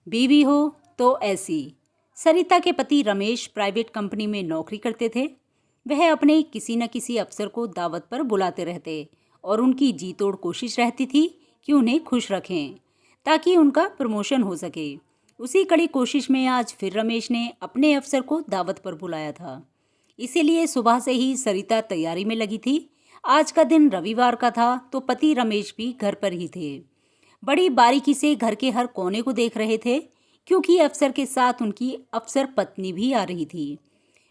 बीवी हो तो ऐसी। सरिता के पति रमेश प्राइवेट कंपनी में नौकरी करते थे। वह अपने किसी न किसी अफसर को दावत पर बुलाते रहते और उनकी जी तोड़ कोशिश रहती थी कि उन्हें खुश रखें ताकि उनका प्रमोशन हो सके। उसी कड़ी कोशिश में आज फिर रमेश ने अपने अफसर को दावत पर बुलाया था। इसीलिए सुबह से ही सरिता तैयारी में लगी थी। आज का दिन रविवार का था तो पति रमेश भी घर पर ही थे। बड़ी बारीकी से घर के हर कोने को देख रहे थे क्योंकि अफसर के साथ उनकी अफसर पत्नी भी आ रही थी।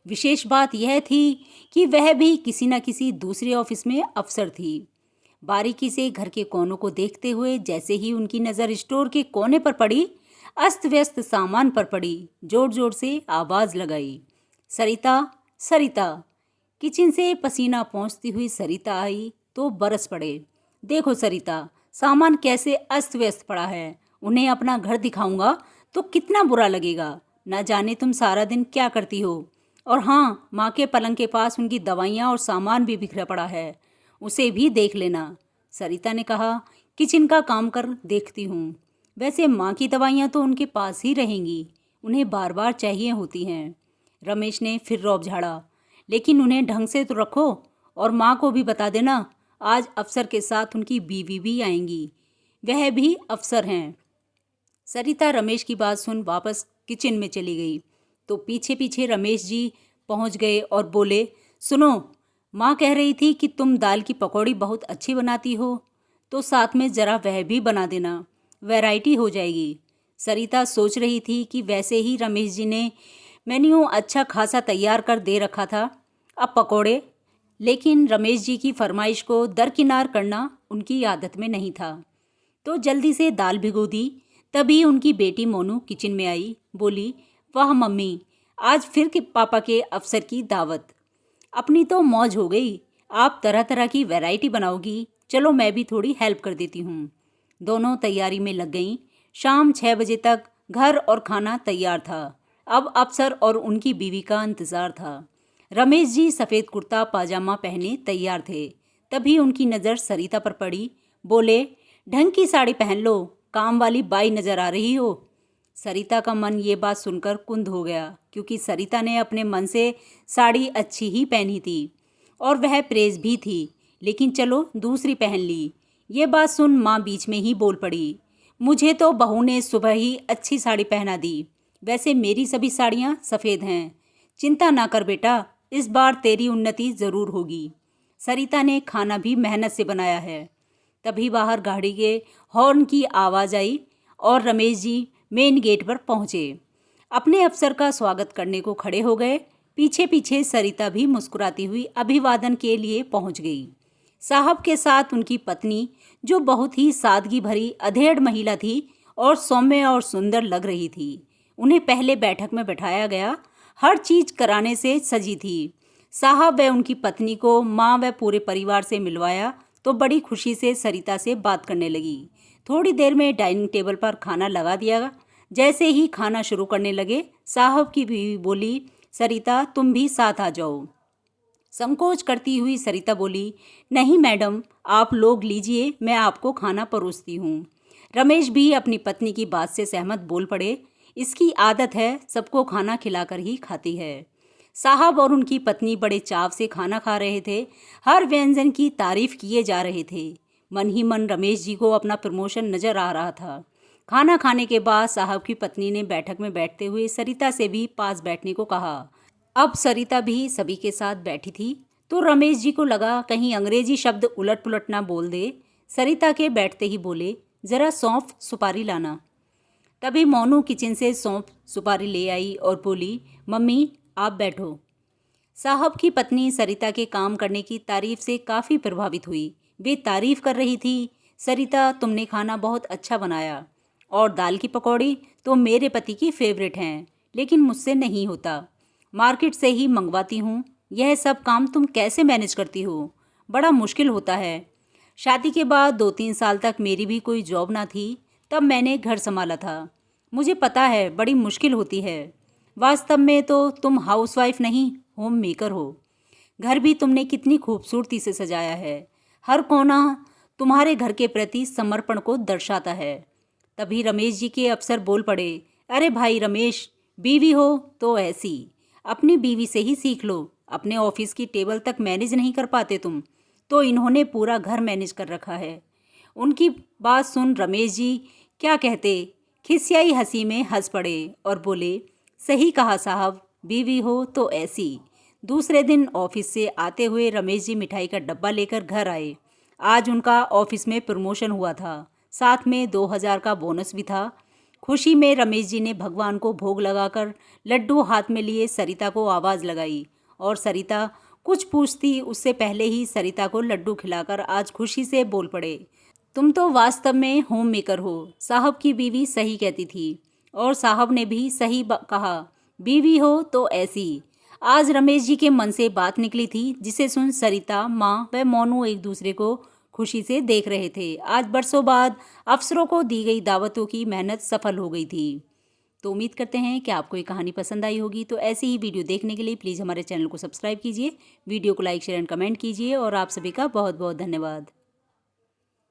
विशेष बात यह थी कि वह भी किसी न किसी दूसरे ऑफिस में अफसर थी। बारीकी से घर के कोनों को देखते हुए जैसे ही उनकी नज़र स्टोर के कोने पर पड़ी, अस्त व्यस्त सामान पर पड़ी, जोर जोर से आवाज़ लगाई, सरिता सरिता। किचन से पसीना पोंछती हुई सरिता आई तो बरस पड़े। देखो सरिता, सामान कैसे अस्त व्यस्त पड़ा है। उन्हें अपना घर दिखाऊंगा तो कितना बुरा लगेगा। न जाने तुम सारा दिन क्या करती हो। और हाँ, माँ के पलंग के पास उनकी दवाइयाँ और सामान भी बिखरा पड़ा है, उसे भी देख लेना। सरिता ने कहा, किचन का काम कर देखती हूँ। वैसे माँ की दवाइयाँ तो उनके पास ही रहेंगी, उन्हें बार बार चाहिए होती हैं। रमेश ने फिर रौब झाड़ा, लेकिन उन्हें ढंग से तो रखो और माँ को भी बता देना आज अफसर के साथ उनकी बीवी भी आएंगी, वह भी अफसर हैं। सरिता रमेश की बात सुन वापस किचन में चली गई तो पीछे पीछे रमेश जी पहुंच गए और बोले, सुनो, माँ कह रही थी कि तुम दाल की पकौड़ी बहुत अच्छी बनाती हो, तो साथ में ज़रा वह भी बना देना, वैरायटी हो जाएगी। सरिता सोच रही थी कि वैसे ही रमेश जी ने मेन्यू अच्छा खासा तैयार कर दे रखा था, अब पकौड़े। लेकिन रमेश जी की फरमाइश को दरकिनार करना उनकी आदत में नहीं था, तो जल्दी से दाल भिगो दी। तभी उनकी बेटी मोनू किचन में आई, बोली, वाह मम्मी, आज फिर के पापा के अफसर की दावत। अपनी तो मौज हो गई, आप तरह तरह की वैरायटी बनाओगी, चलो मैं भी थोड़ी हेल्प कर देती हूँ। दोनों तैयारी में लग गईं। शाम 6 बजे तक घर और खाना तैयार था। अब अफसर और उनकी बीवी का इंतज़ार था। रमेश जी सफ़ेद कुर्ता पाजामा पहने तैयार थे। तभी उनकी नज़र सरिता पर पड़ी। बोले, ढंग की साड़ी पहन लो, काम वाली बाई नज़र आ रही हो। सरिता का मन ये बात सुनकर कुंद हो गया क्योंकि सरिता ने अपने मन से साड़ी अच्छी ही पहनी थी और वह प्रेस भी थी, लेकिन चलो दूसरी पहन ली। ये बात सुन माँ बीच में ही बोल पड़ी, मुझे तो बहू ने सुबह ही अच्छी साड़ी पहना दी, वैसे मेरी सभी साड़ियाँ सफ़ेद हैं। चिंता ना कर बेटा, इस बार तेरी उन्नति ज़रूर होगी। सरिता ने खाना भी मेहनत से बनाया है। तभी बाहर गाड़ी के हॉर्न की आवाज़ आई और रमेश जी मेन गेट पर पहुँचे। अपने अफसर का स्वागत करने को खड़े हो गए। पीछे पीछे सरिता भी मुस्कुराती हुई अभिवादन के लिए पहुँच गई। साहब के साथ उनकी पत्नी, जो बहुत ही सादगी भरी अधेड़ महिला थी और सौम्य और सुंदर लग रही थी, उन्हें पहले बैठक में बैठाया गया। हर चीज़ कराने से सजी थी। साहब व उनकी पत्नी को माँ व पूरे परिवार से मिलवाया तो बड़ी खुशी से सरिता से बात करने लगी। थोड़ी देर में डाइनिंग टेबल पर खाना लगा दिया। जैसे ही खाना शुरू करने लगे, साहब की बीवी बोली, सरिता तुम भी साथ आ जाओ। संकोच करती हुई सरिता बोली, नहीं मैडम, आप लोग लीजिए, मैं आपको खाना परोसती हूँ। रमेश भी अपनी पत्नी की बात से सहमत बोल पड़े, इसकी आदत है, सबको खाना खिलाकर ही खाती है। साहब और उनकी पत्नी बड़े चाव से खाना खा रहे थे। हर व्यंजन की तारीफ किए जा रहे थे। मन ही मन रमेश जी को अपना प्रमोशन नजर आ रहा था। खाना खाने के बाद साहब की पत्नी ने बैठक में बैठते हुए सरिता से भी पास बैठने को कहा। अब सरिता भी सभी के साथ बैठी थी तो रमेश जी को लगा कहीं अंग्रेजी शब्द उलट पुलट ना बोल दे। सरिता के बैठते ही बोले, ज़रा सौंफ सुपारी लाना। तभी मोनू किचन से सौंफ सुपारी ले आई और बोली, मम्मी आप बैठो। साहब की पत्नी सरिता के काम करने की तारीफ से काफ़ी प्रभावित हुई। वे तारीफ कर रही थी, सरिता तुमने खाना बहुत अच्छा बनाया और दाल की पकौड़ी तो मेरे पति की फेवरेट हैं, लेकिन मुझसे नहीं होता, मार्केट से ही मंगवाती हूँ। यह सब काम तुम कैसे मैनेज करती हो? बड़ा मुश्किल होता है। शादी के बाद 2-3 साल तक मेरी भी कोई जॉब ना थी, तब मैंने घर संभाला था। मुझे पता है बड़ी मुश्किल होती है। वास्तव में तो तुम हाउसवाइफ नहीं, होम मेकर हो। घर भी तुमने कितनी खूबसूरती से सजाया है। हर कोना तुम्हारे घर के प्रति समर्पण को दर्शाता है। तभी रमेश जी के अफसर बोल पड़े, अरे भाई रमेश, बीवी हो तो ऐसी, अपनी बीवी से ही सीख लो। अपने ऑफिस की टेबल तक मैनेज नहीं कर पाते तुम, तो इन्होंने पूरा घर मैनेज कर रखा है। उनकी बात सुन रमेश जी क्या कहते, खिसियाई हंसी में हंस पड़े और बोले, सही कहा साहब, बीवी हो तो ऐसी। दूसरे दिन ऑफिस से आते हुए रमेश जी मिठाई का डब्बा लेकर घर आए। आज उनका ऑफिस में प्रमोशन हुआ था, साथ में 2000 का बोनस भी था। खुशी में रमेश जी ने भगवान को भोग लगाकर लड्डू हाथ में लिए सरिता को आवाज़ लगाई और सरिता कुछ पूछती उससे पहले ही सरिता को लड्डू खिलाकर आज खुशी से बोल पड़े, तुम तो वास्तव में होम मेकर हो। साहब की बीवी सही कहती थी और साहब ने भी सही कहा, बीवी हो तो ऐसी। आज रमेश जी के मन से बात निकली थी, जिसे सुन सरिता, माँ व मोनू एक दूसरे को खुशी से देख रहे थे। आज बरसों बाद अफसरों को दी गई दावतों की मेहनत सफल हो गई थी। तो उम्मीद करते हैं कि आपको ये कहानी पसंद आई होगी। तो ऐसी ही वीडियो देखने के लिए प्लीज़ हमारे चैनल को सब्सक्राइब कीजिए, वीडियो को लाइक शेयर एंड कमेंट कीजिए और आप सभी का बहुत बहुत धन्यवाद।